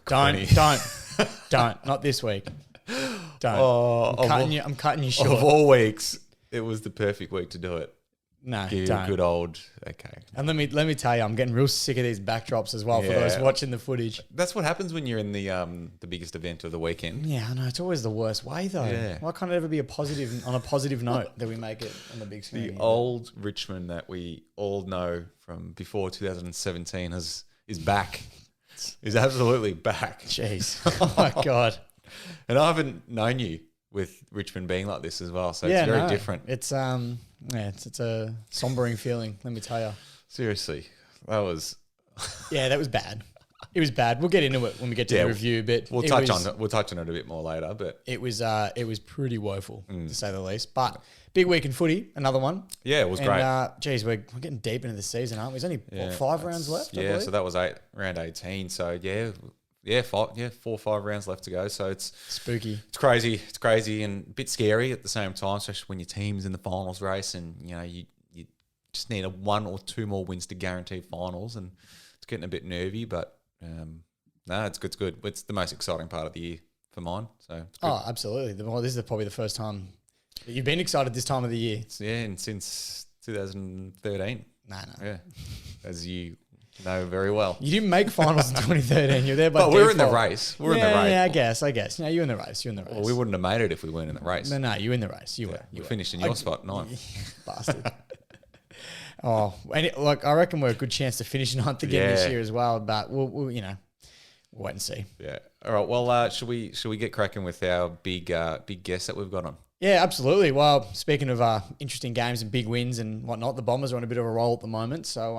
Don't. Not this week. Don't. Oh, I'm cutting you short. Of all weeks, it was the perfect week to do it. No, don't. Good old. Okay. And let me tell you, I'm getting real sick of these backdrops as well for those watching the footage. That's what happens when you're in the biggest event of the weekend. Yeah, I know. It's always the worst way though. Yeah. Why can't it ever be on a positive note that we make it on the big screen? The old Richmond that we all know from before 2017 is back. Is absolutely back. Jeez. Oh my God. And I haven't known you with Richmond being like this as well, so it's very different. It's it's a sombering feeling, let me tell you. Seriously, that was that was bad. It was bad. We'll get into it when we get to the review, but we'll touch on it a bit more later. But it was pretty woeful to say the least. But big week in footy, another one. Yeah, it was great. We're getting deep into the season, aren't we? There's only 5 rounds left. Yeah, so that was round 18. So 4 or 5 rounds left to go. So it's spooky. It's crazy. It's crazy and a bit scary at the same time, especially when your team's in the finals race and you just need 1 or 2 more wins to guarantee finals, and it's getting a bit nervy, but it's good. It's good. It's the most exciting part of the year for mine. So it's good. Oh, absolutely. Well, this is probably the first time that you've been excited this time of the year. And since 2013. No. Yeah, as you know very well. You didn't make finals in 2013. You're there by default. We're in the race. We're in the race. Yeah, I guess. No, you're in the race. Well, we wouldn't have made it if we weren't in the race. No, you're in the race. You were. You finished in your spot, 9th. Bastard. I reckon we're a good chance to finish 9th again this year as well, but we'll wait and see. Yeah. All right. Well, should we get cracking with our big guest that we've got on? Yeah, absolutely. Well, speaking of interesting games and big wins and whatnot, the Bombers are on a bit of a roll at the moment. So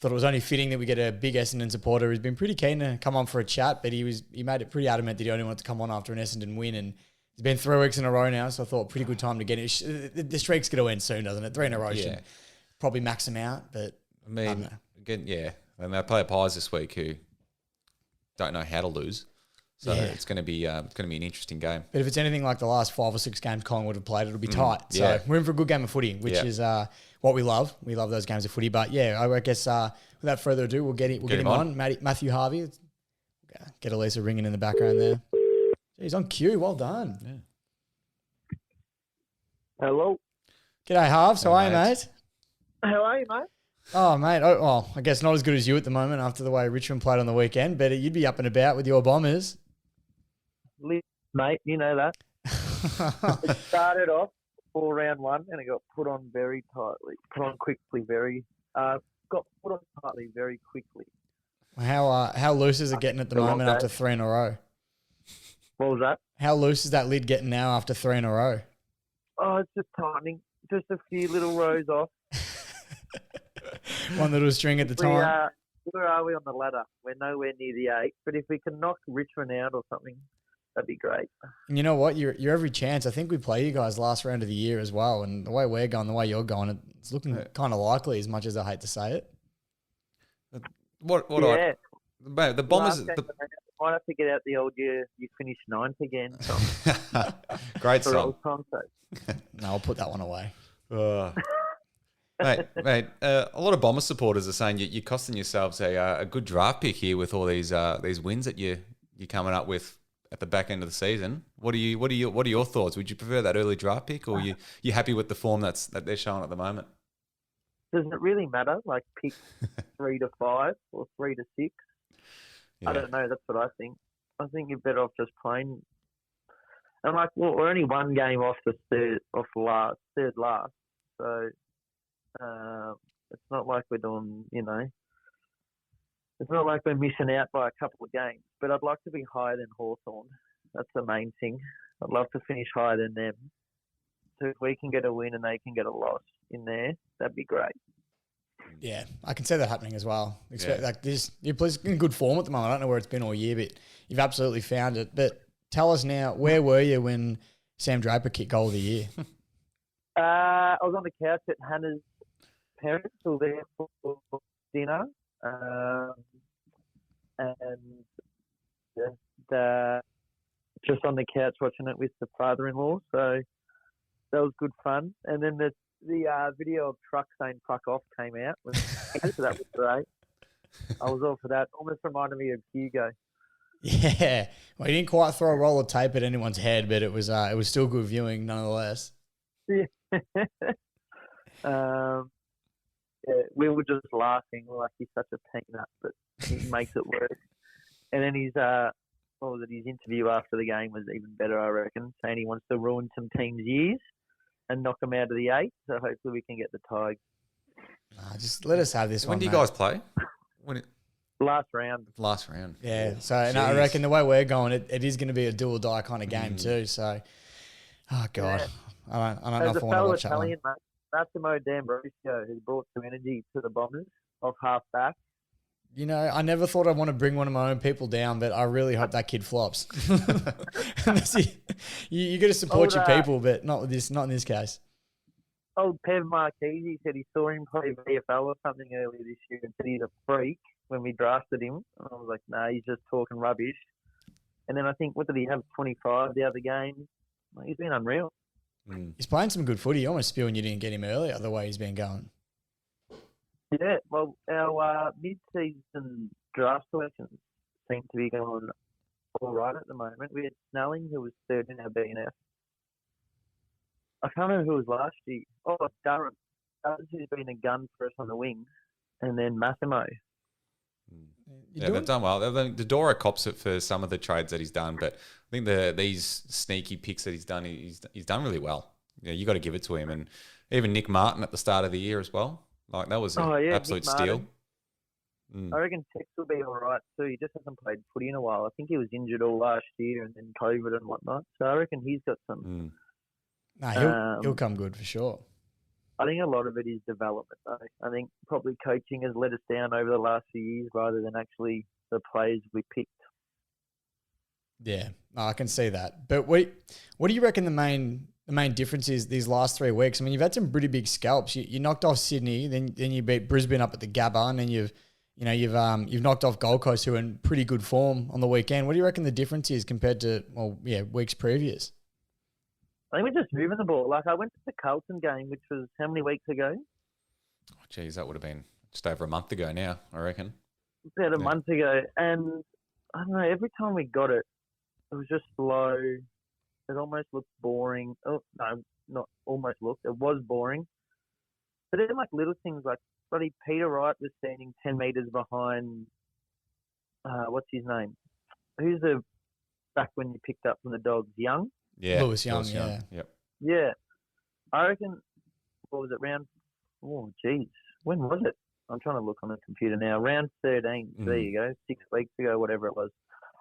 thought it was only fitting that we get a big Essendon supporter who's been pretty keen to come on for a chat, but he made it pretty adamant that he only wanted to come on after an Essendon win, and it's been 3 weeks in a row now, so I thought pretty good time to get it. The streak's going to end soon, doesn't it? 3 in a row should probably max them out, but I mean, again, and they play Pies this week who don't know how to lose. So it's going to be an interesting game. But if it's anything like the last 5 or 6 games Collingwood have played, it'll be tight. So we're in for a good game of footy, which is what we love. We love those games of footy. But I guess without further ado, we'll get him on. Matthew Harvey. Get Elisa ringing in the background there. He's on cue. Well done. Yeah. Hello. G'day, Harves. How are you, mate? How are you, mate? Oh, mate. I guess not as good as you at the moment after the way Richmond played on the weekend, but you'd be up and about with your Bombers. Mate, you know that. It started off for round 1 and it got put on very tightly. Got put on tightly very quickly. How loose is it getting at the moment after 3 in a row? What was that? How loose is that lid getting now after 3 in a row? Oh, it's just tightening. Just a few little rows off. One little string at the time. Where are we on the ladder? We're nowhere near the 8. But if we can knock Richmond out or something, that'd be great. And you know what? You're every chance. I think we play you guys last round of the year as well. And the way we're going, the way you're going, it's looking kind of likely, as much as I hate to say it. The Bombers... Might have to get out the old year. You finished 9th again. So. Great song. No, I'll put that one away. Mate, a lot of Bomber supporters are saying you're costing yourselves a good draft pick here with all these wins that you're coming up with at the back end of the season. What are your thoughts? Would you prefer that early draft pick, or you happy with the form that they're showing at the moment? Does it really matter? Like pick 3 to 5 or 3 to 6? Yeah. I don't know. That's what I think. I think you're better off just playing. And we're only 1 game off the third last. So it's not like we're doing, it's not like we're missing out by a couple of games. But I'd like to be higher than Hawthorn. That's the main thing. I'd love to finish higher than them. So if we can get a win and they can get a loss in there, that'd be great. Yeah, I can see that happening as well. You're in good form at the moment. I don't know where it's been all year, but you've absolutely found it. But tell us now, where were you when Sam Draper kicked goal of the year? I was on the couch at Hannah's parents who were there for dinner, and just on the couch watching it with the father-in-law. So that was good fun. And then the video of Truck saying "fuck off" came out. So that was great. I was all for that. Almost reminded me of Hugo. Yeah. Well, he didn't quite throw a roll of tape at anyone's head, but it was still good viewing nonetheless. Yeah. Yeah, we were just laughing like he's such a peanut, but he makes it work. And then his his interview after the game was even better, I reckon, saying he wants to ruin some teams' years and knock them out of the 8. So hopefully we can get the Tigers. Just let us have this When one. do you mate. guys play? Last round. Last round. Yeah. So and I reckon the way we're going, it is going to be a do or die kind of game too. So, oh god, Yeah. I don't know There's if a I want to fellow watch that one. Italian, mate, Massimo D'Ambrosio, who's brought some energy to the Bombers off half back. You know, I never thought I'd want to bring one of my own people down, but I really hope that kid flops. you got to support your people, but not in this case. Old Pev Marquise said he saw him play VFL or something earlier this year and said he's a freak when we drafted him. And I was like, no, he's just talking rubbish. And then I think, what did he have, 25 the other game? Like, he's been unreal. He's playing some good footy. You almost spewing you didn't get him earlier, the way he's been going. Yeah, well, our mid-season draft selections seem to be going all right at the moment. We had Snelling, who was third in our BNF. I can't remember who was last year. Oh, Durham. Durham's who's been a gun for us on the wings. And then Massimo. Yeah, they've done well. The Dora cops it for some of the trades that he's done, but I think these sneaky picks that he's done, he's done really well. Yeah, you got to give it to him, and even Nick Martin at the start of the year as well. Like that was an absolute steal. I reckon Tex will be all right too. He just hasn't played footy in a while. I think he was injured all last year and then COVID and whatnot. So I reckon he's got some. He'll come good for sure. I think a lot of it is development, though. I think probably coaching has let us down over the last few years rather than actually the players we picked. Yeah, I can see that. But what do you reckon the main difference is these last 3 weeks? I mean, you've had some pretty big scalps. You knocked off Sydney, then you beat Brisbane up at the Gabba, and then you've knocked off Gold Coast, who are in pretty good form on the weekend. What do you reckon the difference is compared to weeks previous? I think we're just moving the ball. Like, I went to the Carlton game, which was how many weeks ago? Oh, geez, that would have been just over a month ago now, I reckon. About a month ago. And I don't know, every time we got it, it was just slow. It almost looked boring. Oh, no, not almost looked. It was boring. But then, like, little things like, bloody Peter Wright was standing 10 metres behind, what's his name? Who's the back when you picked up from the Dogs? Young? Yeah. Lewis Young, yeah. Yep. Yeah. I reckon, what was it, round, oh, geez, when was it? I'm trying to look on the computer now. Round 13, there you go, 6 weeks ago, whatever it was.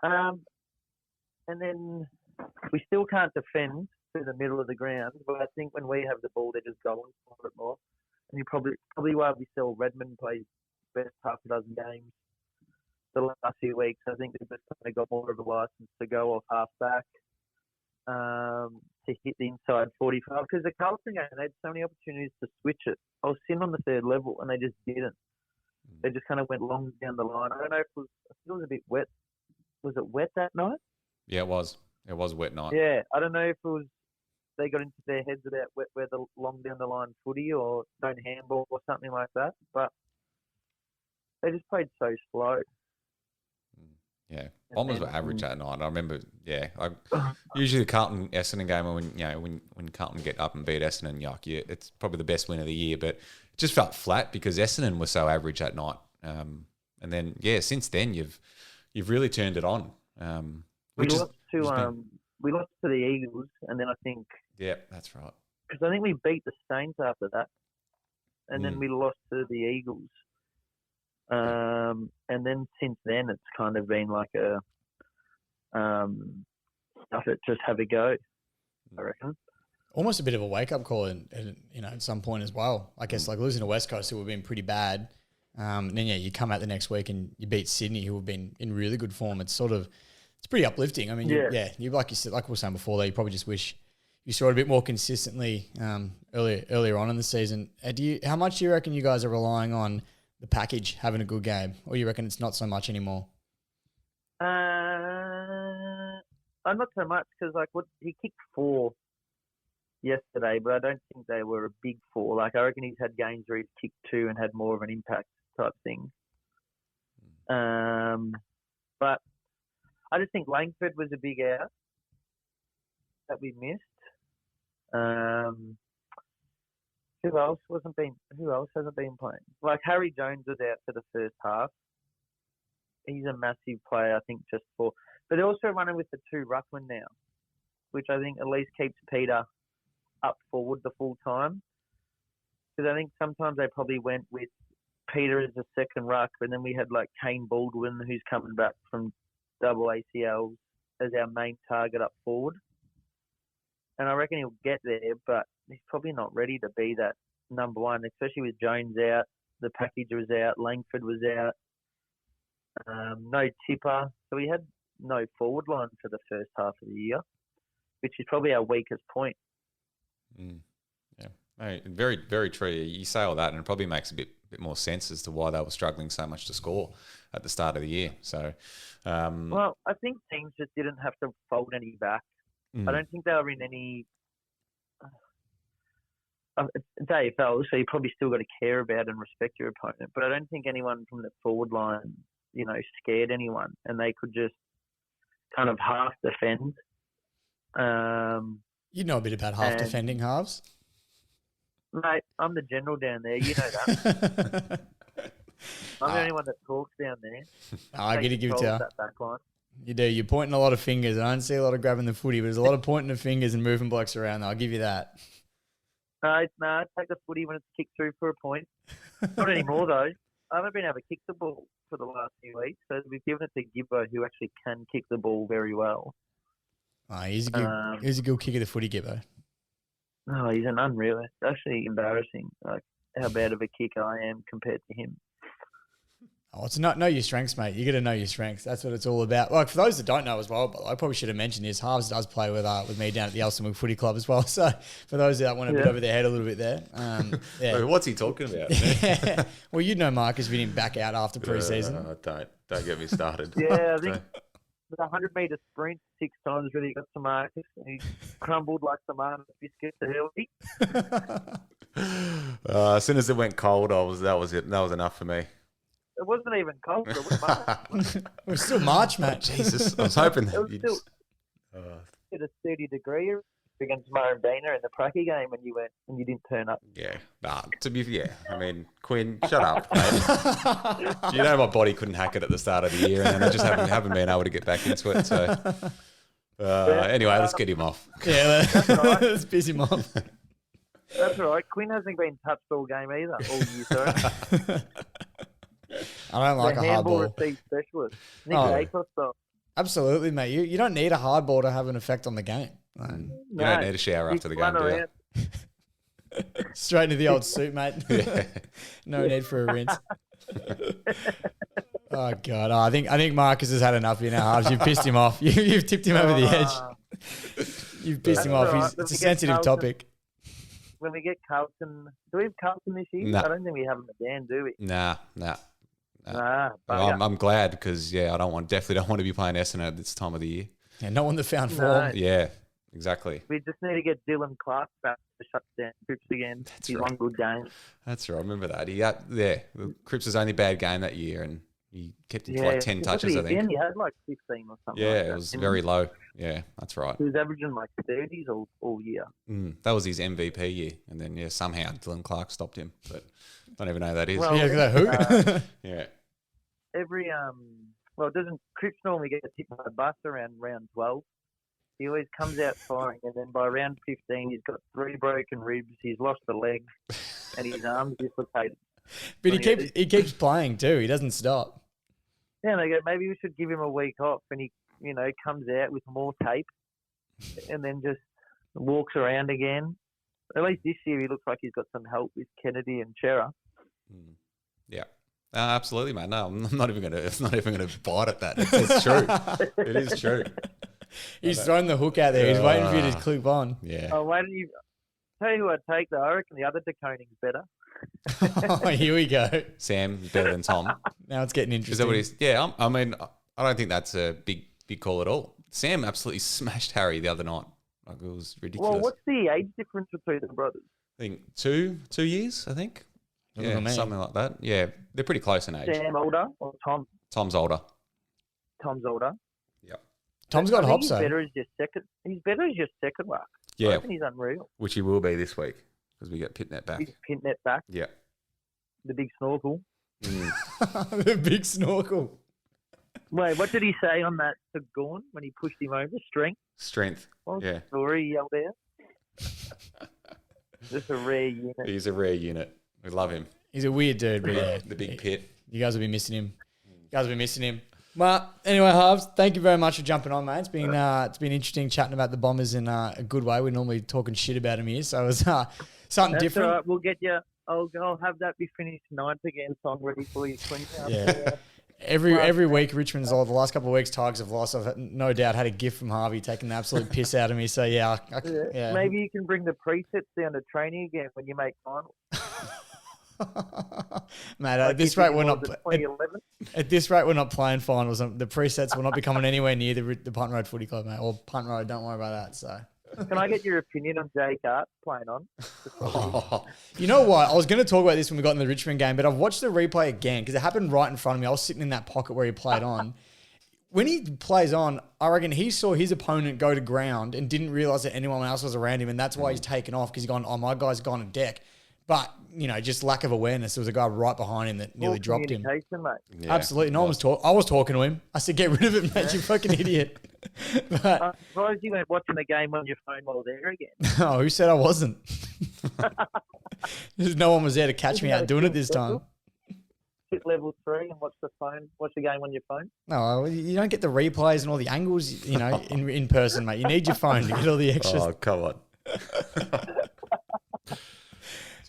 And then we still can't defend through the middle of the ground, but I think when we have the ball, they're just going for it more. And you probably why we saw Redmond play best half a dozen games the last few weeks. I think they've just kind of got more of a license to go off half back. To hit the inside 45, because the Carlton game, they had so many opportunities to switch it. I was sitting on the third level and they just didn't. They just kind of went long down the line. I don't know if it was a bit wet. Was it wet that night? Yeah, it was. It was a wet night. Yeah, I don't know if it was they got into their heads about where the long down the line footy or don't handball or something like that, but they just played so slow. Yeah, Bombers were average that night. I remember. Yeah, usually the Carlton Essendon game, when Carlton get up and beat Essendon, it's probably the best win of the year. But it just felt flat because Essendon was so average that night. And then since then you've really turned it on. We lost to the Eagles, and then I think that's right. Because I think we beat the Saints after that, and then we lost to the Eagles. And then since then, it's kind of been like a stuff it, just have a go, I reckon. Almost a bit of a wake-up call at some point as well. I guess like losing to West Coast, who have been pretty bad. And then, you come out the next week and you beat Sydney, who have been in really good form. It's pretty uplifting. I mean, you like you said, like we were saying before, you probably just wish you saw it a bit more consistently earlier on in the season. How much do you reckon you guys are relying on the package having a good game, or you reckon it's not so much anymore? Not so much, because he kicked 4 yesterday, but I don't think they were a big 4. Like, I reckon he's had games where he's kicked 2 and had more of an impact type thing. But I just think Langford was a big out that we missed. Who else hasn't been playing? Like Harry Jones was out for the first half. He's a massive player, I think, but they're also running with the 2 ruckmen now, which I think at least keeps Peter up forward the full time. Because I think sometimes they probably went with Peter as a second ruck, and then we had like Kane Baldwin, who's coming back from double ACLs, as our main target up forward. And I reckon he'll get there, but he's probably not ready to be that number one, especially with Jones out, the package was out, Langford was out, no Tipper. So we had no forward line for the first half of the year, which is probably our weakest point. Yeah, no, very, very true. You say all that, and it probably makes a bit more sense as to why they were struggling so much to score at the start of the year. So, well, I think teams just didn't have to fold any back. I don't think they were in any. It's AFL, so you probably still got to care about and respect your opponent. But I don't think anyone from the forward line, scared anyone, and they could just kind of half defend. You know a bit about half defending halves. Mate, I'm the general down there. You know that. I'm the only one that talks down there. I get to give it to you. That back line. You do. You're pointing a lot of fingers. I don't see a lot of grabbing the footy, but there's a lot of pointing of fingers and moving blokes around. I'll give you that. No, take the footy when it's kicked through for a point. Not anymore, though. I haven't been able to kick the ball for the last few weeks, so we've given it to Gibbo, who actually can kick the ball very well. Oh, he's a good kick of the footy, Gibbo. No, he's an unreal. It's actually embarrassing, like how bad of a kicker I am compared to him. Oh, it's know your strengths, mate. You got to know your strengths. That's what it's all about. Like for those that don't know as well, but I probably should have mentioned this. Halves does play with me down at the Elsternwick Footy Club as well. So for those that want to bit over their head a little bit there, Wait, what's he talking about? Yeah. Well, you know Marcus been back out after pre-season. Don't get me started. Yeah, I think the 100-metre sprint 6 times really got to Marcus. He crumbled like the man biscuit to Helly. As soon as it went cold, that was it. That was enough for me. It wasn't even cold. It was March. It was still March, mate. Jesus, I was hoping that you'd still hit a 30-degree against Marambina in the Pracky game when you went and you didn't turn up. Yeah, I mean, Quinn, shut up, mate. You know my body couldn't hack it at the start of the year, and then I just haven't been able to get back into it. So anyway, let's get him off. Yeah, that's right. Let's piss him off. That's right. Quinn hasn't been touched all game either, all year, sorry. I don't like a hard ball. Receive specialist. Nick Akos style. Absolutely, mate. You don't need a hard ball to have an effect on the game. You don't need a shower after the game, do you? Straight into the old suit, mate. Yeah. No need for a rinse. Oh God! I think Marcus has had enough of you now, Halves. You've pissed him off. You've tipped him over the edge. You've pissed him off. Right. It's a sensitive topic. When we get Carlton, do we have Carlton this year? No. I don't think we have them again, do we? Nah. Bugger. I'm glad because definitely don't want to be playing Essendon at this time of the year. Yeah, not one that found form. No. Yeah, exactly. We just need to get Dylan Clark back to shut down Cripps again. He's right. one good game. That's right. I remember that. Cripps' only bad game that year, and he kept him to like 10 touches, I think. He had like 15 or something. Yeah, like that. it was very low. Yeah, that's right. He was averaging like 30s all year. That was his MVP year, and then somehow Dylan Clark stopped him, but I don't even know who that is. Well, who? Yeah. Doesn't Cripps normally get hit by a bus around round 12? He always comes out firing, and then by round 15, he's got 3 broken ribs, he's lost a leg, and his arm's dislocated. But he keeps playing too. He doesn't stop. Yeah, and they go, maybe we should give him a week off, and he, comes out with more tape, and then just walks around again. At least this year, he looks like he's got some help with Kennedy and Chera. Yeah. Absolutely, mate. No, I'm not even gonna bite at that. It's true. It is true. He's thrown the hook out there. He's waiting for you to clip on. Yeah. Oh, why don't you tell you who I'd take though? I reckon the other DeConing's better. Oh, here we go. Sam is better than Tom. Now it's getting Is interesting. that what he's? Yeah. I mean, I don't think that's a big call at all. Sam absolutely smashed Harry the other night. Like it was ridiculous. Well, what's the age difference between the brothers? I think 2 years. I think. Yeah, something like that. Yeah, they're pretty close in age. Sam older or Tom? Tom's older. Tom's older. Yep. Tom's got hops, he's though. better as your second. He's better as your second ruck. I Yeah, reckon he's unreal. which he will be this week because we get Pitnet back. He's pinned that back, Yeah. the big snorkel. The big snorkel. Wait, what did he say on that to Gorn when he pushed him over? Strength. What was Yeah. the story he yelled out? Just a rare unit. He's a rare unit. We love him. He's a weird dude, but yeah. The big pit. You guys will be missing him. Well, anyway, Harves, thank you very much for jumping on, mate. It's been interesting chatting about the Bombers in a good way. We're normally talking shit about them here, so it was something That's different. all right. We'll get you. I'll have that be finished ninth again, so I'm ready for you. Yeah. Every week, Richmond's the last couple of weeks, Tigers have lost. I've no doubt had a gift from Harvey taking the absolute piss out of me. So yeah. Maybe you can bring the presets down to training again when you make finals. Mate, at this rate we're not. 2011. At this rate we're not playing finals. The presets will not be coming anywhere near the Punt Road Footy Club, mate. Or Punt Road. Don't worry about that. So. Can I get your opinion on Jake Aarts playing on? You know what? I was going to talk about this when we got in the Richmond game, but I've watched the replay again because it happened right in front of me. I was sitting in that pocket where he played on. When he plays on, I reckon he saw his opponent go to ground and didn't realise that anyone else was around him, and that's why he's taken off because he's gone, oh, my guy's gone to deck. But, just lack of awareness. There was a guy right behind him that nearly dropped him. Mate. Yeah, absolutely. No one was talking. I was talking to him. I said, get rid of it, mate. You fucking idiot. But, I'm surprised you weren't watching the game on your phone while there again. Oh, who said I wasn't? No one was there to catch me out doing it this time. Hit level 3 and watch the game on your phone. No, you don't get the replays and all the angles, in person, mate. You need your phone to get all the extras. Oh, come on.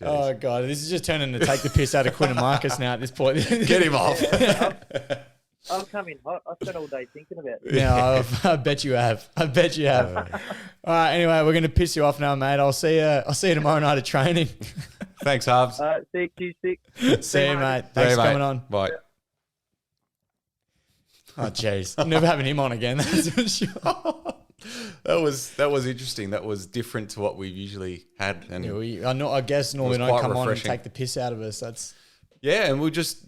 Oh, God. This is just turning to take the piss out of Quinn and Marcus now at this point. Get him off. I've come in hot. I spent all day thinking about it. Yeah, I bet you have. All right, anyway, we're going to piss you off now, mate. I'll see you tomorrow night at training. Thanks, Harves. See you, Q6. See you, mate. Thanks for coming on. Bye. Oh, jeez. Never having him on again, that's for sure. That was interesting. That was different to what we've usually had. And I guess normally don't come on and take the piss out of us. And we just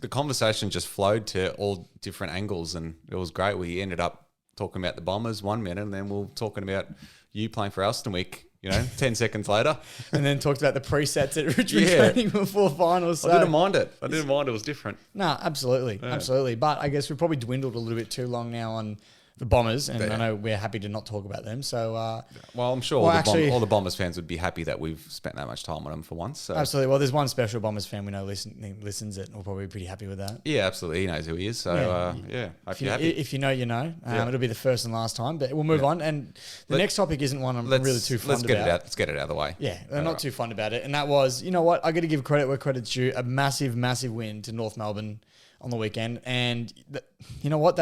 the conversation just flowed to all different angles, and it was great. We ended up talking about the Bombers 1 minute, and then we were talking about you playing for Alston Week, 10 seconds later. And then talked about the presets at Richmond training before finals. So. I didn't mind it. It was different. No, absolutely. Yeah. Absolutely. But I guess we've probably dwindled a little bit too long now on the Bombers, and I know we're happy to not talk about them. So, well, I'm sure all the Bombers fans would be happy that we've spent that much time on them for once. So. Absolutely. Well, there's one special Bombers fan we know listens it, and we'll probably be pretty happy with that. Yeah, absolutely. He knows who he is. So, hope you're happy. If you know, you know. It'll be the first and last time, but we'll move on. And the next topic isn't one I'm really too fond about. Let's get it out of the way. Yeah, I'm not too fond about it. And that was, you know what? I got to give credit where credit's due. A massive, massive win to North Melbourne on the weekend. And you know what?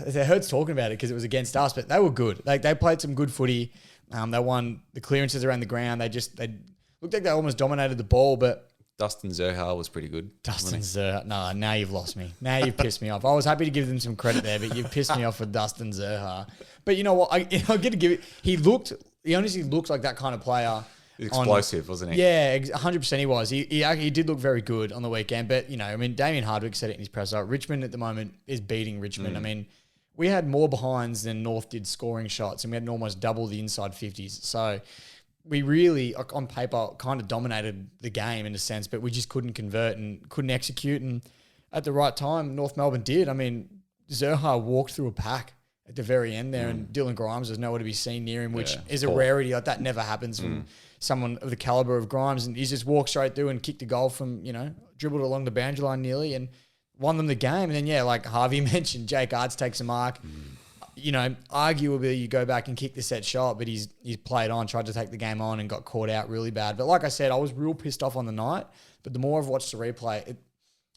It hurts talking about it because it was against us, but they were good. Like they played some good footy. They won the clearances around the ground. They looked like they almost dominated the ball, but Dustin Zerha was pretty good. Dustin Zerha. No, now you've lost me. Now you've pissed me off. I was happy to give them some credit there, but you've pissed me off with Dustin Zerha. But you know what? I get to give it. He honestly looked like that kind of player. Explosive, wasn't he? Yeah, 100% he was. He did look very good on the weekend. But, Damien Hardwick said it in his presser. Richmond at the moment is beating Richmond. We had more behinds than North did scoring shots, and we had almost double the inside 50s. So we really, on paper, kind of dominated the game in a sense, but we just couldn't convert and couldn't execute. And at the right time, North Melbourne did. Zerha walked through a pack at the very end there, and Dylan Grimes was nowhere to be seen near him, which is a rarity. Like that never happens from someone of the caliber of Grimes, and he's just walked straight through and kicked a goal from, dribbled along the boundary line nearly and won them the game. And then, like Harvey mentioned, Jake Aarts takes a mark. Arguably you go back and kick the set shot, but he's played on, tried to take the game on and got caught out really bad. But like I said, I was real pissed off on the night, but the more I've watched the replay, it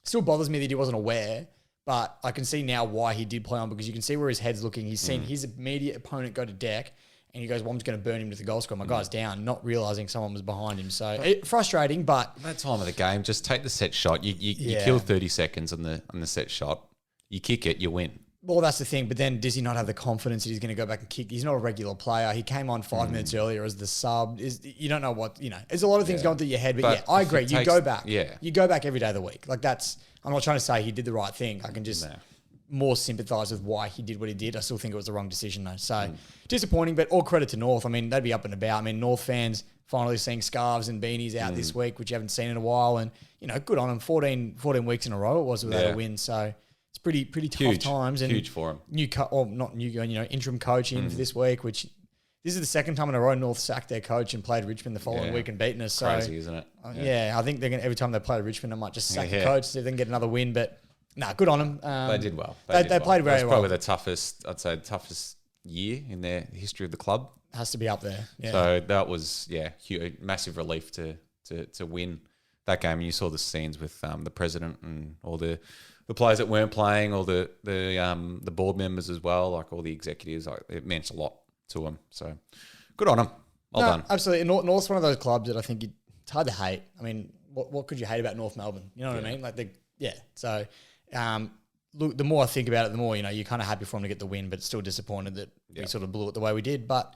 still bothers me that he wasn't aware, but I can see now why he did play on, because you can see where his head's looking. He's seen his immediate opponent go to deck, and he goes, well, I'm just going to burn him to the goal score. My guy's down, not realising someone was behind him. So frustrating, but... That time of the game, just take the set shot. You kill 30 seconds on the set shot. You kick it, you win. Well, that's the thing. But then does he not have the confidence that he's going to go back and kick? He's not a regular player. He came on 5 minutes earlier as the sub. You don't know what... There's a lot of things going through your head. But I agree. You go back. Yeah. You go back every day of the week. Like I'm not trying to say he did the right thing. I can just... more sympathise with why he did what he did. I still think it was the wrong decision though. So disappointing, but all credit to North. I mean, they'd be up and about. I mean, North fans finally seeing scarves and beanies out this week, which you haven't seen in a while. And, good on them. 14 weeks in a row it was without a win. So it's pretty tough times. And huge for him. Interim coach in for this week, which this is the second time in a row North sacked their coach and played Richmond the following week and beaten us. Crazy, isn't it? I think they're going every time they play Richmond, they might just sack the coach so they can get another win. But good on them. They did well. They played very well. Probably the toughest year in their history of the club. Has to be up there. Yeah. So that was huge, massive relief to win that game. And you saw the scenes with the president and all the players that weren't playing, all the board members as well, like all the executives. Like, it meant a lot to them. So good on them. Well done. Absolutely. North's one of those clubs that I think it's hard to hate. I mean, what could you hate about North Melbourne? You know what I mean? So, look, the more I think about it, the more, you're kind of happy for them to get the win, but still disappointed that we sort of blew it the way we did. But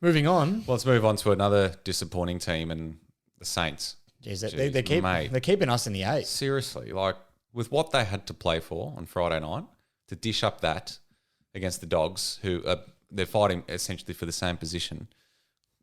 moving on. Well, let's move on to another disappointing team, and the Saints. Jeez, they're keeping us in the 8. Seriously, like with what they had to play for on Friday night, to dish up that against the Dogs, who they're fighting essentially for the same position,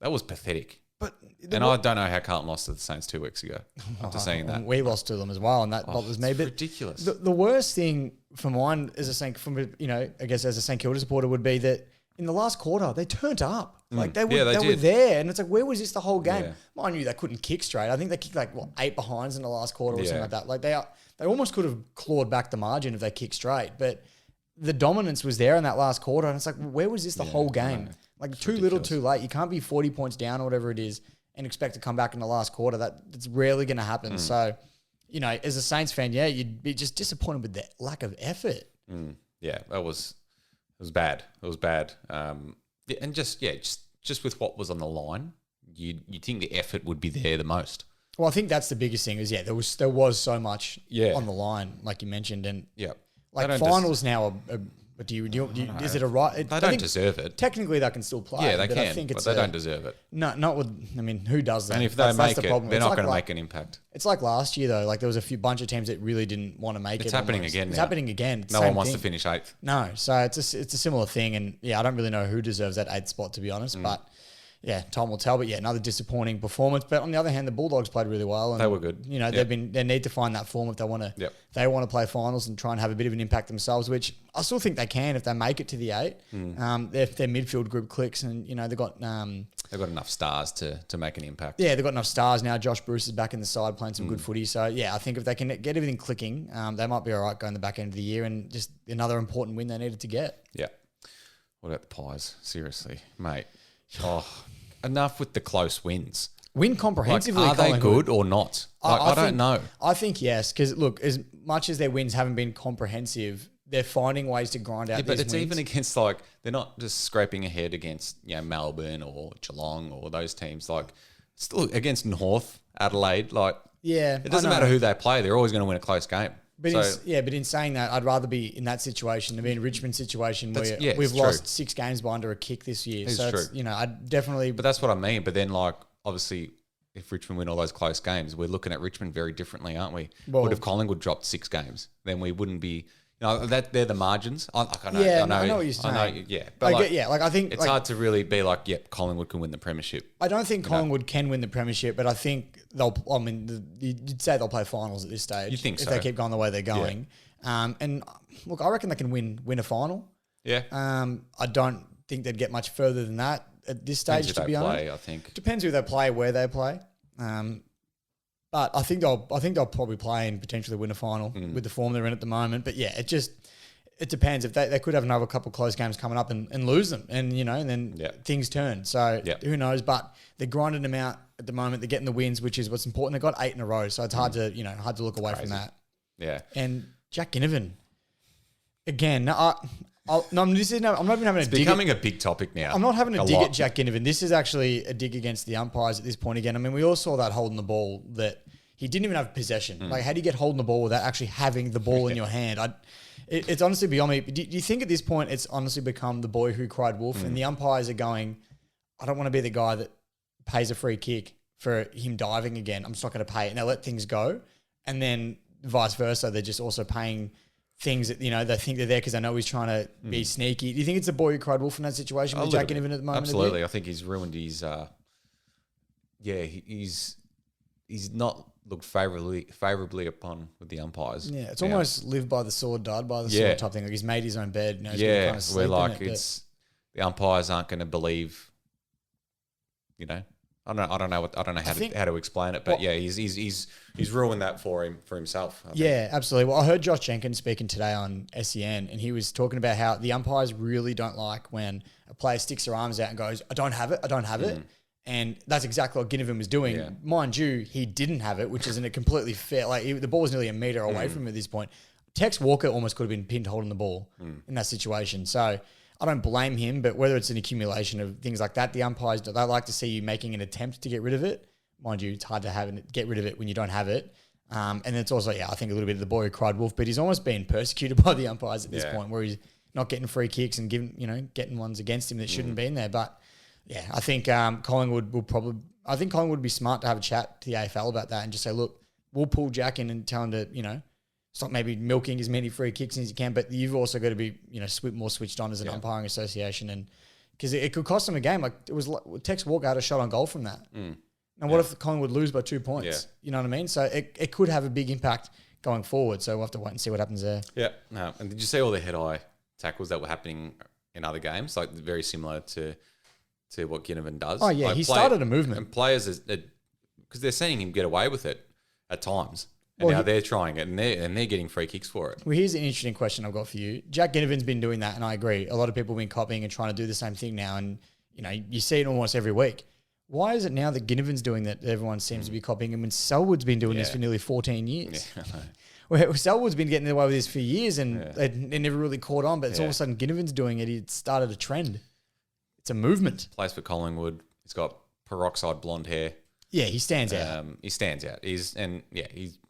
that was pathetic. And I don't know how Carlton lost to the Saints 2 weeks ago after seeing that. We lost to them as well, and that bothers me. But ridiculous. The worst thing for mine as a St. I guess as a St Kilda supporter would be that in the last quarter they turned up. Like they were there, and it's like, where was this the whole game? Yeah. Mind you, they couldn't kick straight. I think they kicked 8 behinds in the last quarter or something like that. Like they almost could have clawed back the margin if they kicked straight, but the dominance was there in that last quarter, and it's like, where was this the whole game? Like it's too ridiculous. Little, too late. You can't be 40 points down or whatever it is and expect to come back in the last quarter. That's rarely going to happen. So, as a Saints fan, you'd be just disappointed with the lack of effort. Yeah, it was bad. It was bad. And just with what was on the line, you'd think the effort would be there the most. Well, I think that's the biggest thing is, there was so much on the line, like you mentioned. And like finals now are but do you is it a right? They don't deserve it. Technically, they can still play. Yeah, they but can, I think but they don't deserve it. No, not with. I mean, who does that? And if they make it, problem. they're not going to make an impact. It's like last year though. Like there was a bunch of teams that really didn't want to make it. It's happening again. It's happening again. No one wants to finish 8th. No, so it's a similar thing, and I don't really know who deserves that 8th spot to be honest, but. Yeah, time will tell, but another disappointing performance. But on the other hand, the Bulldogs played really well, and they were good. They need to find that form if they want to. They want to play finals and try and have a bit of an impact themselves, which I still think they can if they make it to the 8. If their midfield group clicks, and they've got enough stars to make an impact. Yeah, they've got enough stars now. Josh Bruce is back in the side playing some good footy. So I think if they can get everything clicking, they might be all right going the back end of the year, and just another important win they needed to get. Yeah. What about the Pies? Seriously, mate. Enough with the close wins. Win comprehensively. Are they good or not? I don't know. I think yes, because look, as much as their wins haven't been comprehensive, they're finding ways to grind out these wins. But it's even against they're not just scraping ahead against Melbourne or Geelong or those teams. Like still against North, Adelaide. It doesn't matter who they play. They're always going to win a close game. But in saying that, I'd rather be in that situation than be in Richmond situation where we've lost 6 games by under a kick this year. So it's true. I'd definitely. But that's what I mean. But then, obviously, if Richmond win all those close games, we're looking at Richmond very differently, aren't we? Well, if Collingwood dropped 6 games, then we wouldn't be. That they're the margins. I know what you're saying. I know, but I think it's hard to really be Collingwood can win the premiership. I don't think Collingwood can win the premiership, but I think they'll. I mean, you'd say they'll play finals at this stage. You think if so? They keep going the way they're going. Yeah. And look, I reckon they can win a final. Yeah. I don't think they'd get much further than that at this stage. To be honest, I think depends who they play, where they play. But I think they'll probably play and potentially win a final with the form they're in at the moment. But it depends. If they could have another couple of close games coming up and lose them, and then things turn. So who knows? But they're grinding them out at the moment. They're getting the wins, which is what's important. They've got 8 in a row, so it's hard to look away from that. Yeah. And Jack Ginnivan, again. I'm not even having it's becoming a big topic now. I'm not having a dig at Jack Ginnivan. This is actually a dig against the umpires at this point again. I mean, we all saw that holding the ball that he didn't even have possession. Like, how do you get holding the ball without actually having the ball in your hand? It's honestly beyond me. Do you think at this point it's honestly become the boy who cried wolf and the umpires are going, I don't want to be the guy that pays a free kick for him diving again. I'm just not going to pay it. And they let things go. And then vice versa, they're just also paying things that, they think they're there because they know he's trying to be sneaky. Do you think it's the boy who cried wolf in that situation with Jack Ginnivan at the moment? Absolutely. I think he's ruined his he's not looked favourably upon with the umpires. Yeah, it's almost live by the sword, died by the sword type thing. Like he's made his own bed. He's gonna kind of sleep where in like it, the umpires aren't going to believe. I don't know how to explain it, but he's ruined that for himself. I think. Absolutely. Well, I heard Josh Jenkins speaking today on SEN, and he was talking about how the umpires really don't like when a player sticks their arms out and goes, "I don't have it." And that's exactly what Ginnivan was doing. Yeah. Mind you, he didn't have it, which isn't a completely fair. Like the ball was nearly a metre away from him at this point. Tex Walker almost could have been pinned holding the ball in that situation. So I don't blame him, but whether it's an accumulation of things like that, the umpires, they like to see you making an attempt to get rid of it. Mind you, it's hard to get rid of it when you don't have it. And it's also, I think a little bit of the boy who cried wolf, but he's almost been persecuted by the umpires at this point where he's not getting free kicks and getting ones against him that shouldn't be in there. But I think Collingwood would be smart to have a chat to the AFL about that and just say, look, we'll pull Jack in and tell him to, stop maybe milking as many free kicks as you can, but you've also got to be, more switched on as an umpiring association, and because it could cost them a game. Like it was, Tex Walker had a shot on goal from that. And what if Collingwood lose by 2 points? Yeah. You know what I mean? So it could have a big impact going forward. So we'll have to wait and see what happens there. Yeah. No. And did you see all the head-eye tackles that were happening in other games? Like very similar to what Ginnivan does. Oh yeah, like he started a movement. And players, because they're seeing him get away with it at times. And now they're trying it, and they're getting free kicks for it. Well, here's an interesting question I've got for you. Jack Ginnivan's been doing that, and I agree. A lot of people have been copying and trying to do the same thing now, and you see it almost every week. Why is it now that Ginnivan's doing that everyone seems to be copying him when Selwood's been doing this for nearly 14 years? Yeah, well, Selwood's been getting away with this for years, and they never really caught on, but it's all of a sudden Ginnivan's doing it. It started a trend. It's a movement. Plays for Collingwood. He's got peroxide blonde hair. Yeah, he stands out. He stands out. He's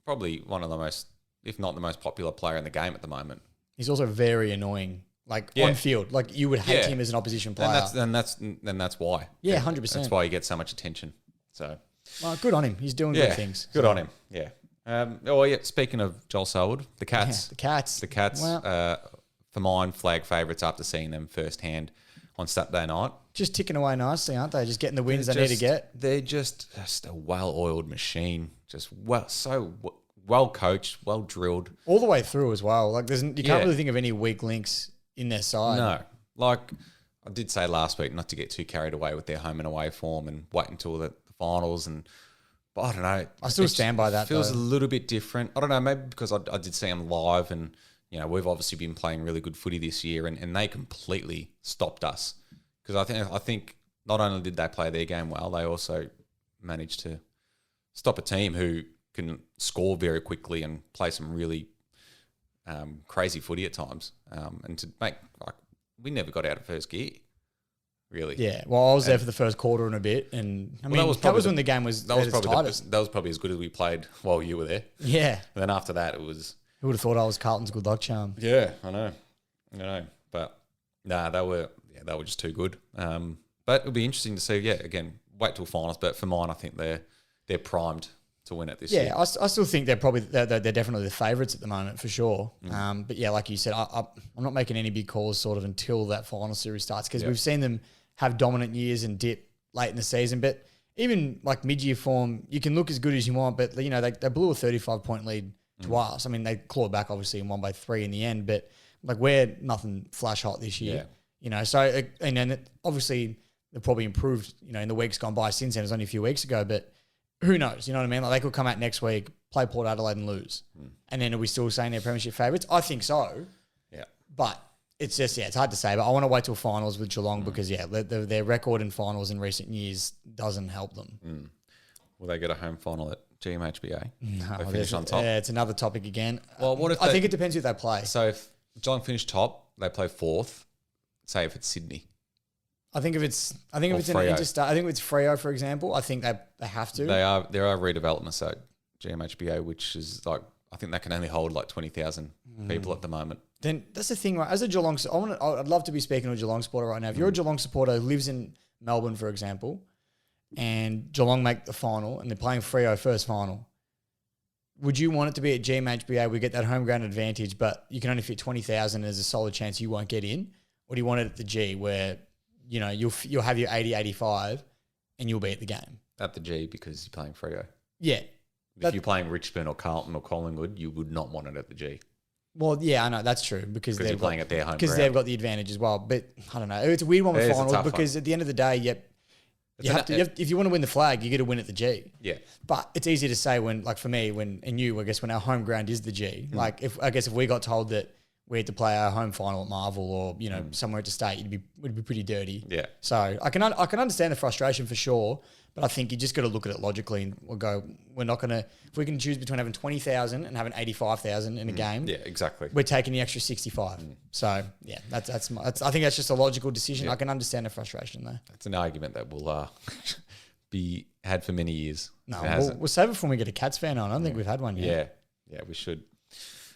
probably one of the most, if not the most popular player in the game at the moment. He's also very annoying, on field. Like you would hate him as an opposition player. And that's why. Yeah, 100%. That's why he gets so much attention. So, well, good on him. He's doing good things. Good on him. Yeah. Speaking of Joel Selwood, the Cats. Yeah, the Cats. Well, for mine, flag favourites after seeing them firsthand on Saturday night. Just ticking away nicely, aren't they? Just getting the wins they need to get. They're just a well-oiled machine. Just so well coached, well drilled. All the way through as well. Like you can't really think of any weak links in their side. No. Like I did say last week, not to get too carried away with their home and away form and wait until the finals. But I don't know. I still stand by that. It feels a little bit different. I don't know, maybe because I did see them live and, we've obviously been playing really good footy this year and they completely stopped us. Because I think not only did they play their game well, they also managed to stop a team who can score very quickly and play some really crazy footy at times. And to make we never got out of first gear, really. Yeah, well, I was there for the first quarter and a bit, and that was when the game was tightest. That was probably as good as we played while you were there. Yeah. And then after that, it was. Who would have thought I was Carlton's good luck charm? Yeah, I know, but they were just too good. But it'll be interesting to see. Yeah, again, wait till finals. But for mine, I think they're primed to win it this year. Yeah, I still think they're definitely the favourites at the moment for sure. But yeah, like you said, I'm not making any big calls sort of until that final series starts because we've seen them have dominant years and dip late in the season. But even like mid-year form, you can look as good as you want, but they blew a 35-point lead to us. I mean, they clawed back obviously and won by 3 in the end, but like we're nothing flash hot this year. Yeah. So and then obviously they've probably improved, in the weeks gone by since then. It was only a few weeks ago, but who knows? You know what I mean? Like they could come out next week, play Port Adelaide and lose. And then are we still saying they're premiership favourites? I think so. Yeah. But it's just, it's hard to say. But I want to wait till finals with Geelong because, their record in finals in recent years doesn't help them. Will they get a home final at GMHBA? No. They finish on top? Yeah, it's another topic again. Well, what if I think it depends who they play. So if Geelong finish top, they play fourth, say if it's Sydney. I think if it's an interstate, I think if it's Freo, for example, I think they have to. There are redevelopments at GMHBA, which is like, I think that can only hold like 20,000 people at the moment. Then that's the thing, right? As a Geelong, I'd love to be speaking to a Geelong supporter right now. If you're a Geelong supporter who lives in Melbourne, for example, and Geelong make the final and they're playing Freo first final, would you want it to be at GMHBA? We get that home ground advantage, but you can only fit 20,000. There's a solid chance you won't get in. Or do you want it at the G where, you know, you'll have your 80, 85 and you'll be at the game? At the G because you're playing Freo. Yeah. If you're playing Richmond or Carlton or Collingwood, you would not want it at the G. Well, yeah, I know that's true because you're playing at their home because ground. they've got the advantage as well. But I don't know, it's a weird one with finals because at the end of the day, if you want to win the flag, you got to win at the G. Yeah, but it's easy to say when, like for me, I guess when our home ground is the G. Like if we got told that we had to play our home final at Marvel or you know somewhere at the state, it'd be pretty dirty. Yeah. So I can understand the frustration for sure. But I think you just got to look at it logically and we'll go, we're not going to, if we can choose between having 20,000 and having 85,000 in a game. Yeah, exactly. We're taking the extra 65. So yeah, I think that's just a logical decision. Yeah. I can understand the frustration though. That's an argument that will be had for many years. No, we'll save it for when we get a Cats fan on. I don't think we've had one yet. Yeah, we should.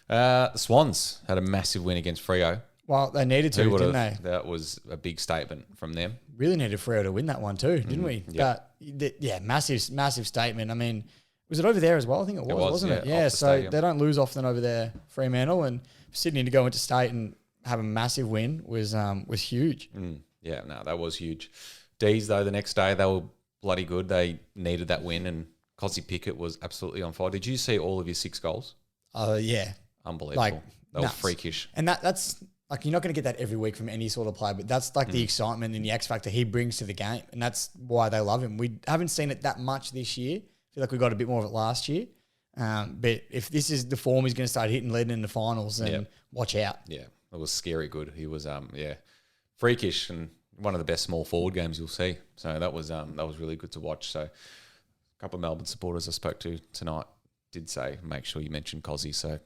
The Swans had a massive win against Freo. Well, they needed to, didn't they? That was a big statement from them. Really needed Freo to win that one too, didn't we? Yeah. But massive statement. I mean, was it over there as well? I think it was, wasn't it? Yeah, so stadium. They don't lose often over there, Fremantle, and Sydney to go into state and have a massive win was huge. Yeah, no, that was huge. D's, though, the next day, they were bloody good. They needed that win, and Cosy Pickett was absolutely on fire. Did you see all of his 6 goals? Yeah. Unbelievable. That was freakish. And that's... Like, you're not going to get that every week from any sort of player, but that's like the excitement and the X factor he brings to the game. And that's why they love him. We haven't seen it that much this year. I feel like we got a bit more of it last year. But if this is the form he's going to start hitting leading in the finals, then watch out. Yeah, it was scary good. He was, freakish and one of the best small forward games you'll see. So that was really good to watch. So a couple of Melbourne supporters I spoke to tonight did say, make sure you mention Cozzy. So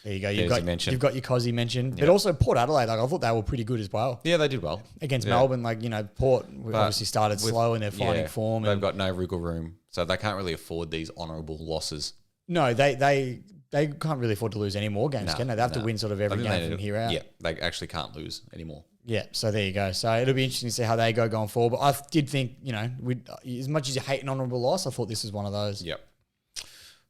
there you go. You've got your Cozzy mentioned, but also Port Adelaide. Like I thought they were pretty good as well. Yeah, they did well against Melbourne. Like Port obviously started slow and they're finding form. They've got no wriggle room, so they can't really afford these honourable losses. No, they can't really afford to lose any more games, can they? They have to win sort of every game from here out. Yeah, they actually can't lose anymore. Yeah, so there you go. So it'll be interesting to see how they go going forward. But I did think, as much as you hate an honourable loss, I thought this was one of those. Yep.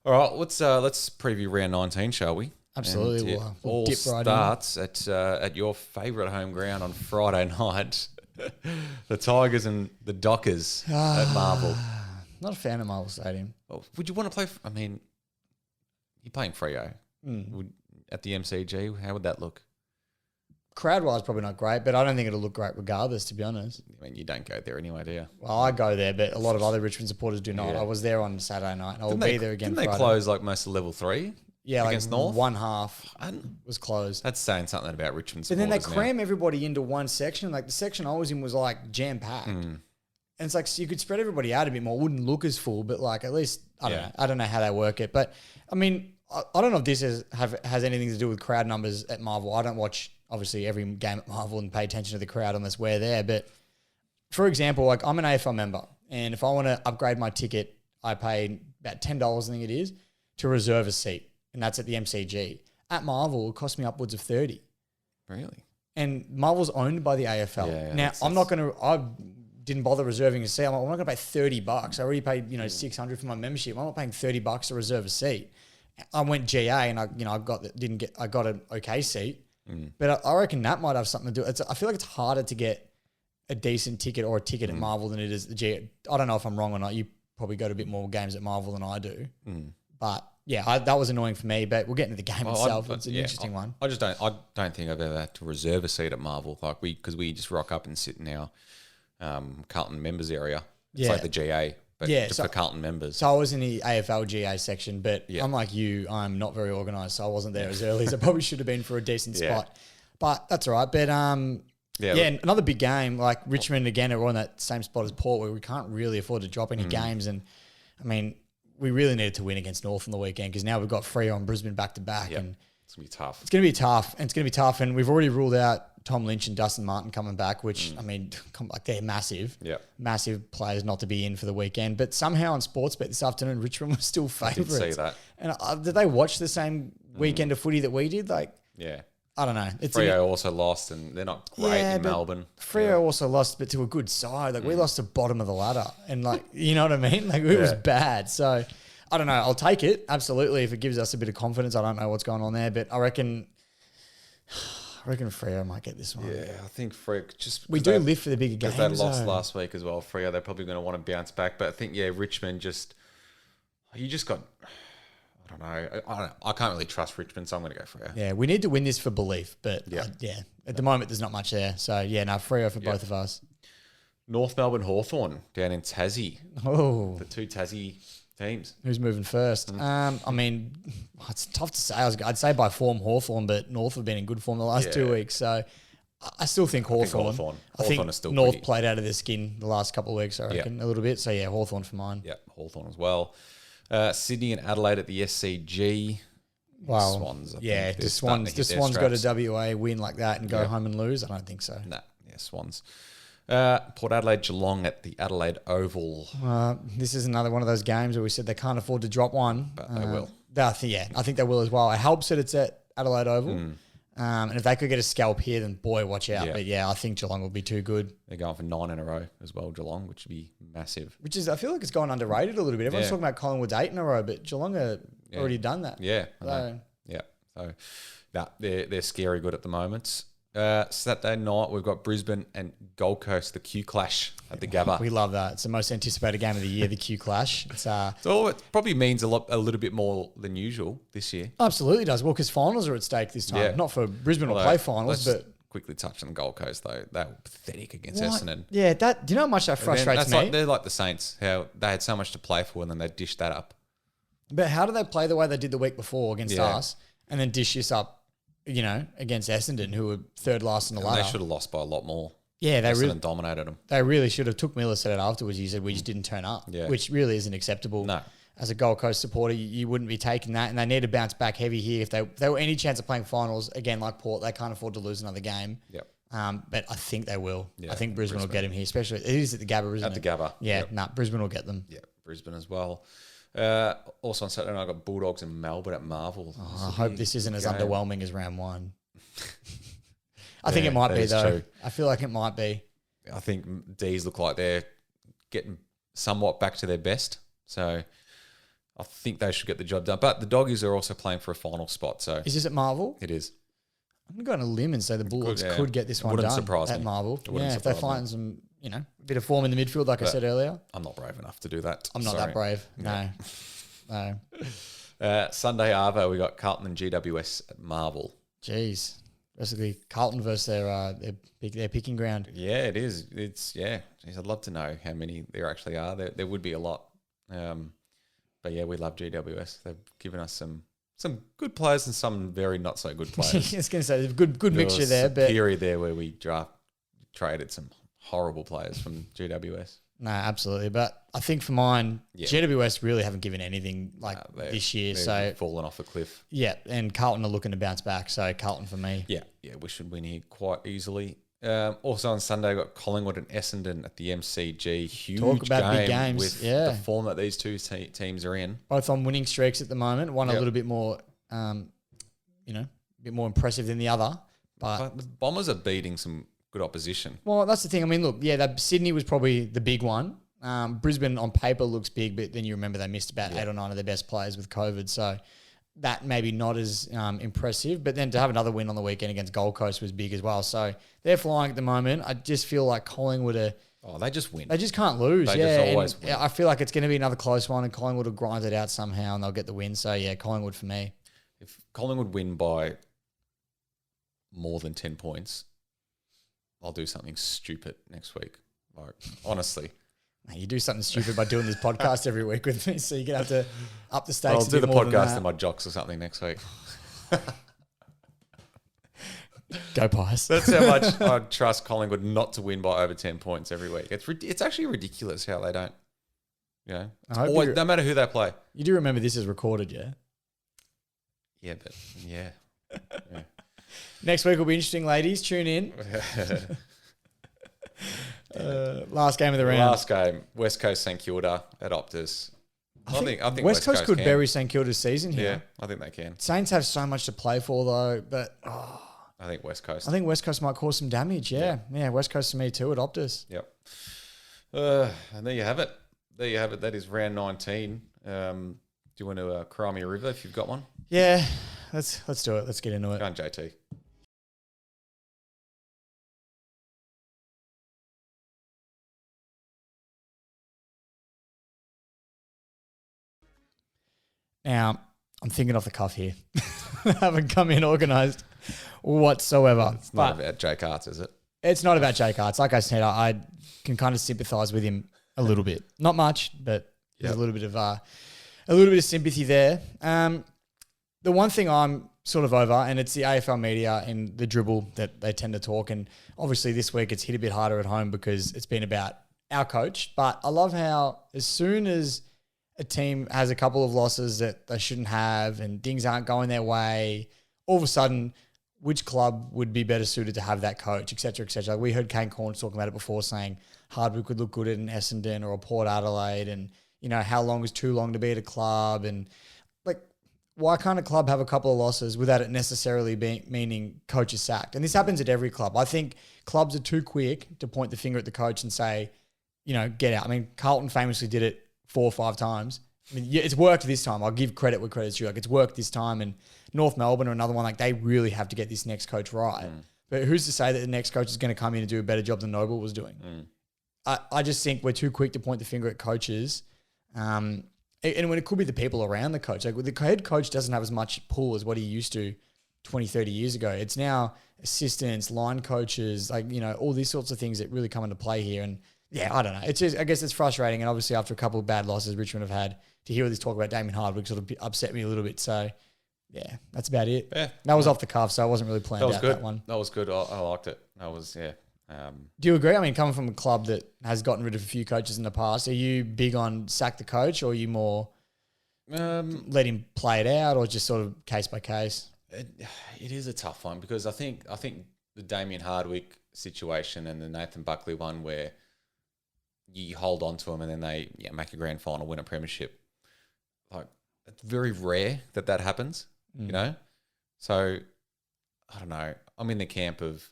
All right, let's preview round 19, shall we? Absolutely. We'll all dip right starts at your favourite home ground on Friday night. The Tigers and the Dockers at Marvel. Not a fan of Marvel Stadium. Well, would you want to play? You're playing Freo at the MCG. How would that look? Crowd-wise, probably not great, but I don't think it'll look great regardless, to be honest. I mean, you don't go there anyway, do you? Well, I go there, but a lot of other Richmond supporters do not. Yeah. I was there on Saturday night, and I'll be there again Friday. Didn't they close like most of level 3? Yeah, against like North? One half was closed. That's saying something about Richmond supporters. But then they cram everybody into one section. Like the section I was in was like jam-packed. And it's like, so you could spread everybody out a bit more. It wouldn't look as full, but like at least, I don't know. I don't know how they work it. But I mean, I don't know if this has anything to do with crowd numbers at Marvel. I don't watch, obviously, every game at Marvel and pay attention to the crowd unless we're there. But for example, like I'm an AFL member, and if I want to upgrade my ticket, I pay about $10, I think it is, to reserve a seat. And that's at the MCG. At Marvel, it cost me upwards of 30. Really? And Marvel's owned by the AFL. Yeah, now, I didn't bother reserving a seat. I'm not going to pay $30. I already paid, $600 for my membership. I'm not paying $30 to reserve a seat. I went GA and I got an okay seat. But I reckon that might have something to do. I feel like it's harder to get a decent ticket or a ticket at Marvel than it is the GA. I don't know if I'm wrong or not. You probably go to a bit more games at Marvel than I do. But yeah, that was annoying for me. But we'll get into the game itself. It's an interesting one. I don't think I've ever had to reserve a seat at Marvel, because we just rock up and sit in our Carlton members area. It's like the GA, but just for Carlton members. So I was in the AFL GA section, but unlike you, I'm not very organised, so I wasn't there as early as I probably should have been for a decent spot. But that's all right. But another big game, like Richmond again, we're on that same spot as Port, where we can't really afford to drop any games. And I mean, we really needed to win against North on the weekend because now we've got Freo and Brisbane back to back, and it's gonna be tough. It's gonna be tough, and we've already ruled out Tom Lynch and Dustin Martin coming back, which I mean, they're massive, massive players not to be in for the weekend. But somehow on Sportsbet this afternoon, Richmond was still favourites. I did see that. And did they watch the same weekend of footy that we did? I don't know. Freo also lost, and they're not great in Melbourne. Freo also lost, but to a good side. Like we lost to bottom of the ladder, and you know what I mean? Like it was bad. So I don't know. I'll take it absolutely if it gives us a bit of confidence. I don't know what's going on there, but I reckon Freo might get this one. Yeah, I think Freo we do live for the bigger games. Because they lost last week as well. Freo, they're probably going to want to bounce back, but I think Richmond you just got. I don't know. I can't really trust Richmond, so I'm going to go Freo. Yeah, we need to win this for belief, but at the moment there's not much there. So Freo for both of us. North Melbourne Hawthorn down in Tassie. Oh, the two Tassie teams. Who's moving first? I mean, it's tough to say. I'd say by form Hawthorn, but North have been in good form the last 2 weeks. So I still think Hawthorn. I think is still North played out of their skin the last couple of weeks, I reckon, a little bit. So Hawthorn for mine. Yeah, Hawthorn as well. Sydney and Adelaide at the SCG. Wow. Swans. The Swans got a WA win like that and go home and lose? I don't think so. No. Yeah, Swans. Port Adelaide Geelong at the Adelaide Oval. This is another one of those games where we said they can't afford to drop one. But they will. I think they will as well. It helps that it's at Adelaide Oval. And if they could get a scalp here, then boy, watch out. But I think Geelong will be too good. They're going for 9 in a row as well, Geelong, which would be massive. I feel like it's gone underrated a little bit. Everyone's talking about Collingwood's 8 in a row, but Geelong are already done that. Yeah. So they're scary good at the moment. Saturday night, we've got Brisbane and Gold Coast, the Q Clash at the Gabba. We love that. It's the most anticipated game of the year, the Q Clash. It probably means a little bit more than usual this year. Absolutely does. Well, because finals are at stake this time. Yeah. Not for Brisbane to play finals, but... quickly touch on the Gold Coast, though. They were pathetic against Essendon. Yeah, do you know how much that frustrates me? They're like the Saints, how they had so much to play for and then they dished that up. But how do they play the way they did the week before against us and then dish this up, against Essendon, who were third last in the ladder? They should have lost by a lot more. Yeah, they really dominated them. They really should have. Took Miller said it afterwards. He said, we just didn't turn up, which really isn't acceptable. No. As a Gold Coast supporter, you wouldn't be taking that, and they need to bounce back heavy here. If they were any chance of playing finals, again, like Port, they can't afford to lose another game. Yep. But I think they will. Yeah, I think Brisbane will get him here, especially it is at the Gabba, isn't it? At the Gabba. Yeah, Brisbane will get them. Yeah, Brisbane as well. Also on Saturday night, I've got Bulldogs in Melbourne at Marvel. I hope this isn't as underwhelming as round one. I think it might be, though. True. I feel like it might be. I think D's look like they're getting somewhat back to their best. So I think they should get the job done. But the Doggies are also playing for a final spot. So is this at Marvel? It is. I'm going to go on a limb and say the Bulldogs could get this one done at Marvel. If they find some, bit of form in the midfield, like I said earlier. I'm not brave enough to do that. I'm not that brave. No. Sunday Arvo, we got Carlton and GWS at Marvel. Jeez. Basically, Carlton versus their picking ground. Yeah, it is. Jeez, I'd love to know how many there actually are. There would be a lot. But yeah, we love GWS. They've given us some good players and some very not so good players. I was going to say, there's a good mixture there. But period there where we traded some horrible players from GWS. No, absolutely. But I think for mine, GWS really haven't given anything this year. So fallen off a cliff. Yeah, and Carlton are looking to bounce back. So Carlton for me. Yeah, we should win here quite easily. Also on Sunday, we've got Collingwood and Essendon at the MCG. Huge Talk about game big games. With the form that these two teams are in. Both on winning streaks at the moment. One a little bit more, a bit more impressive than the other. But the Bombers are beating some good opposition. Well, that's the thing. I mean, look, Sydney was probably the big one. Brisbane on paper looks big, but then you remember they missed about 8 or 9 of their best players with COVID. So that maybe not as impressive. But then to have another win on the weekend against Gold Coast was big as well. So they're flying at the moment. I just feel like Collingwood are... Oh, they just win. They just can't lose. They just always win. I feel like it's going to be another close one and Collingwood will grind it out somehow and they'll get the win. So, Collingwood for me. If Collingwood win by more than 10 points... I'll do something stupid next week. Like, honestly. You do something stupid by doing this podcast every week with me, so you're going to have to up the stakes. I'll do the podcast and my jocks or something next week. Go Pies. That's how much I trust Collingwood not to win by over 10 points every week. It's actually ridiculous how they don't. No matter who they play. You do remember this is recorded, yeah? Yeah, but yeah. Next week will be interesting, ladies. Tune in. Last game of the round. Last game, West Coast St Kilda at Optus. I think West Coast could bury St Kilda's season here. Yeah, I think they can. Saints have so much to play for though, but I think West Coast. I think West Coast might cause some damage. Yeah, West Coast to me too at Optus. Yep. And there you have it. That is round 19. you want to cry me a river if you've got one? Yeah, let's do it. Let's get into it. Go on, JT. Now, I'm thinking off the cuff here. I haven't come in organised whatsoever. It's not about Jake Aarts, is it? It's not about Jake Aarts. Like I said, I can kind of sympathise with him a little bit. Not much, but there's a little bit of sympathy there. The one thing I'm sort of over, and it's the AFL media and the dribble that they tend to talk, and obviously this week it's hit a bit harder at home because it's been about our coach. But I love how as soon as a team has a couple of losses that they shouldn't have and things aren't going their way, all of a sudden, which club would be better suited to have that coach, et cetera, et cetera. We heard Kane Corns talking about it before, saying Hardwick would look good at an Essendon or a Port Adelaide, and, you know, how long is too long to be at a club, and like, why can't a club have a couple of losses without it necessarily meaning coach is sacked? And this happens at every club. I think clubs are too quick to point the finger at the coach and say, you know, get out. I mean, Carlton famously did it 4 or 5 times. I mean, yeah, it's worked this time. I'll give credit where credit's due. Like, it's worked this time, and North Melbourne or another one, like, they really have to get this next coach right. But who's to say that the next coach is going to come in and do a better job than Noble was doing? I just think we're too quick to point the finger at coaches. And when it could be the people around the coach. Like, the head coach doesn't have as much pull as what he used to 20, 30 years ago. It's now assistants, line coaches, like, you know, all these sorts of things that really come into play here. And yeah, I don't know. It's just, I guess it's frustrating. And obviously after a couple of bad losses Richmond have had, to hear this talk about Damien Hardwick sort of upset me a little bit. So yeah, that's about it. Yeah. That was off the cuff, so I wasn't really planned out good. that one. That was good. I liked it. That was, yeah. Do you agree? I mean, coming from a club that has gotten rid of a few coaches in the past, are you big on sack the coach, or are you more let him play it out, or just sort of case by case? It is a tough one because I think the Damien Hardwick situation and the Nathan Buckley one where you hold on to them and then they make a grand final, win a premiership. Like, it's very rare that happens, you know? So, I don't know. I'm in the camp of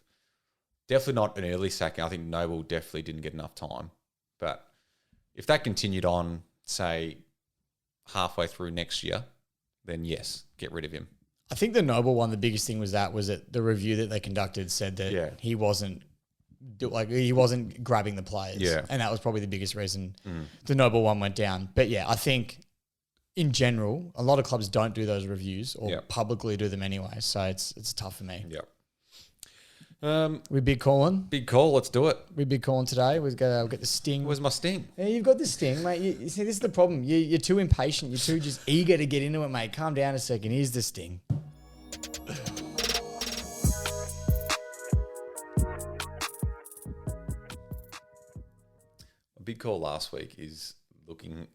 definitely not an early sacking. I think Noble definitely didn't get enough time. But if that continued on, say, halfway through next year, then yes, get rid of him. I think the Noble one, the biggest thing was that the review that they conducted said that he wasn't grabbing the players. Yeah. And that was probably the biggest reason the Noble one went down. But yeah, I think in general, a lot of clubs don't do those reviews or publicly do them anyway. So it's tough for me. Yep. We big calling? Big call. Let's do it. We big calling today. We'll get the sting. Where's my sting? Yeah, you've got the sting, mate. You see, this is the problem. You're too impatient. You're too just eager to get into it, mate. Calm down a second. Here's the sting. A big call last week is looking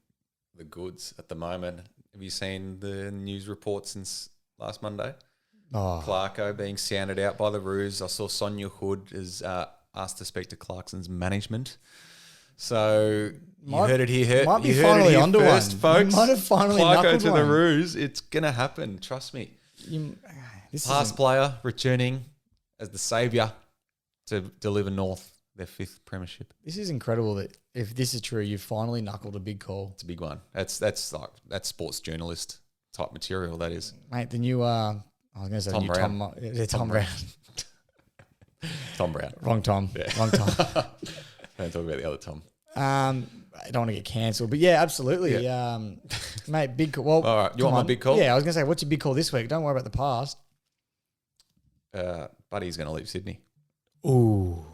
the goods at the moment. Have you seen the news report since last Monday? Clarko being sounded out by the Roos. I saw Sonia Hood is asked to speak to Clarkson's management. So you heard it here. Might be finally onto first, one, folks. You might have finally Clarko knuckled to one. the Roos. It's gonna happen. Trust me. Past player returning as the saviour to deliver North their 5th premiership. This is incredible that if this is true, you've finally knuckled a big call. It's a big one. That's sports journalist type material. That is, mate. The new I was going to say Tom the new Brown. Tom Brown. Tom Brown. Wrong Tom. Yeah. Wrong Tom. Don't talk about the other Tom. I don't want to get cancelled, but yeah, absolutely. Yeah. Mate, big call. Well, all right. You want my big call? Yeah, I was going to say, what's your big call this week? Don't worry about the past. Buddy's going to leave Sydney. Ooh.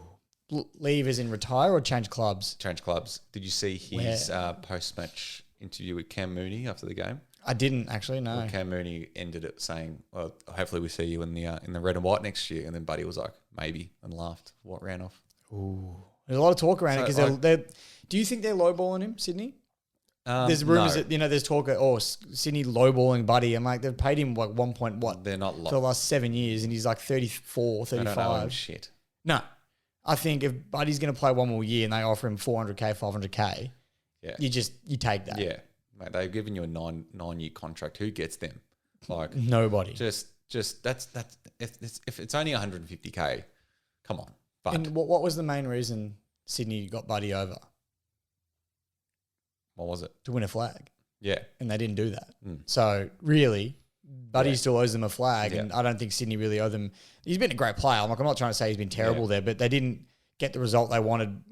Leave as in retire or change clubs? Change clubs. Did you see his post-match interview with Cam Mooney after the game? I didn't actually, no. Well, Cam Mooney ended it saying, well, hopefully we see you in the red and white next year. And then Buddy was like, maybe, and laughed. What ran off? Ooh. There's a lot of talk around it because do you think they're lowballing him, Sydney? There's rumours that, there's talk of, Sydney lowballing Buddy. I'm like, they've paid him like 1 point what? They're not for the last 7 years, and he's like 34, 35. I don't know him shit. No. I think if Buddy's going to play one more year and they offer him 400K, 500K, you take that. Yeah. Mate, they've given you a nine-year contract. Who gets them? Like nobody. Just that's if it's only 150K, come on. But and what was the main reason Sydney got Buddy over? What was it? To win a flag. Yeah. and they didn't do that. So really, Buddy still owes them a flag, Yeah. and I don't think Sydney really owe them. He's been a great player. I'm not trying to say he's been terrible there, but they didn't get the result they wanted,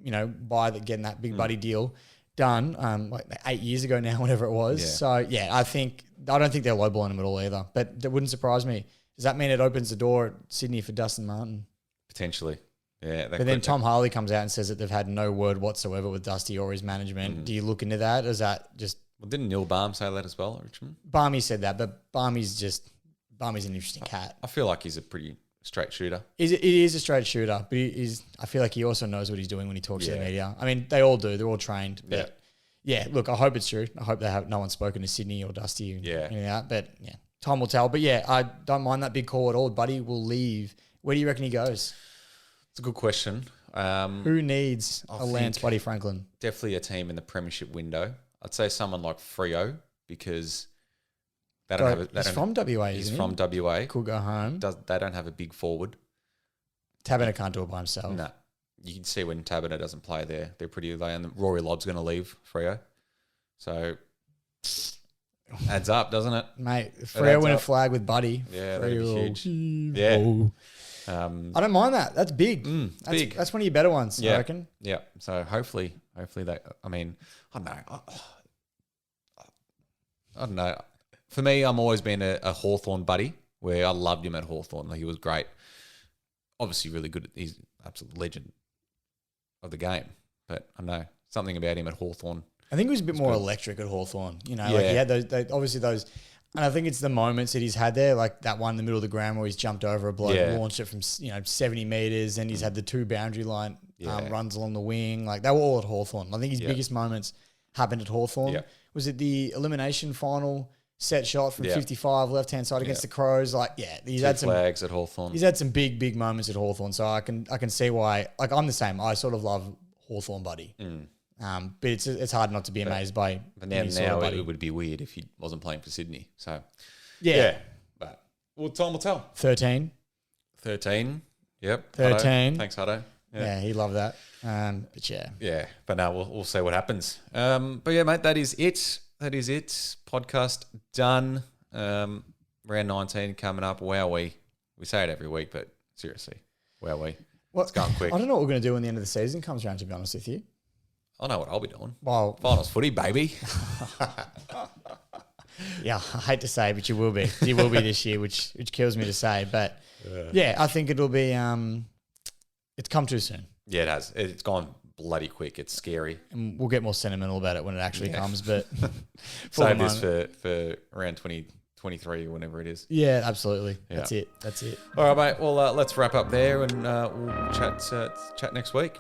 by getting that big Buddy deal done, like 8 years ago now, whatever it was. Yeah. So I don't think they're lowballing him at all either. But that wouldn't surprise me. Does that mean it opens the door at Sydney for Dustin Martin? Potentially. Yeah. But then Tom Harley comes out and says that they've had no word whatsoever with Dusty or his management. Do you look into that? Or is that just... Well, didn't Neil Baum say that as well at Richmond? Barmy said that, but Barmy's an interesting cat. I feel like he's a pretty straight shooter. It is a straight shooter, but I feel like he also knows what he's doing when he talks to the media. I mean, they all do. They're all trained. But yeah, look, I hope it's true. I hope no one's spoken to Sydney or Dusty. But yeah, time will tell. But yeah, I don't mind that big call at all. Buddy will leave. Where do you reckon he goes? It's a good question. Who needs a Lance Buddy Franklin? Definitely a team in the premiership window. I'd say someone like Freo, because they don't have He's from WA, He's isn't from WA. Could go home. They don't have a big forward. Taberner can't do it by himself. No. You can see when Taberner doesn't play there, they're pretty low. And Rory Lobb's going to leave Freo. So adds up, doesn't it? Mate, Freo win a flag with Buddy. Yeah, that'd be huge. Yeah. I don't mind that. That's big. Big. That's one of your better ones, I reckon. Yeah. So hopefully they, I mean, I don't know. I don't know. For me, I'm always been a Hawthorn buddy, where I loved him at Hawthorn. Like, he was great. Obviously really good. He's an absolute legend of the game. But I don't know, something about him at Hawthorn. I think he was a bit more electric at Hawthorn. Like he had those, and I think it's the moments that he's had there, like that one in the middle of the ground where he's jumped over a bloke, launched it from 70 metres, and he's had the 2 boundary line runs along the wing. Like, they were all at Hawthorn. I think his biggest moments happened at Hawthorn. Yeah. Was it the elimination final set shot from 55 left-hand side against the Crows? Like, he's had some flags at Hawthorn. He's had some big moments at Hawthorn, so I can see why. Like, I'm the same. I sort of love Hawthorn Buddy. But it's hard not to be amazed by. But now it would be weird if he wasn't playing for Sydney. So but time will tell. 13. Yep. 13. Hutto. Thanks, Hutto. Yeah, he loved that. But yeah. But now we'll see what happens. But yeah, mate, that is it. Podcast done. Round 19 coming up. Wowee. We say it every week, but seriously, wowee. It's going quick. I don't know what we're going to do when the end of the season comes around, to be honest with you. I know what I'll be doing. Well, finals footy, baby. Yeah, I hate to say, but you will be. You will be this year, which kills me to say. But yeah, I think it'll be. It's come too soon. Yeah, it has. It's gone bloody quick. It's scary. And we'll get more sentimental about it when it actually comes. But save this for around 2023 or whenever it is. Yeah, absolutely. Yeah. That's it. All right, mate. Well, let's wrap up there, and we'll chat next week.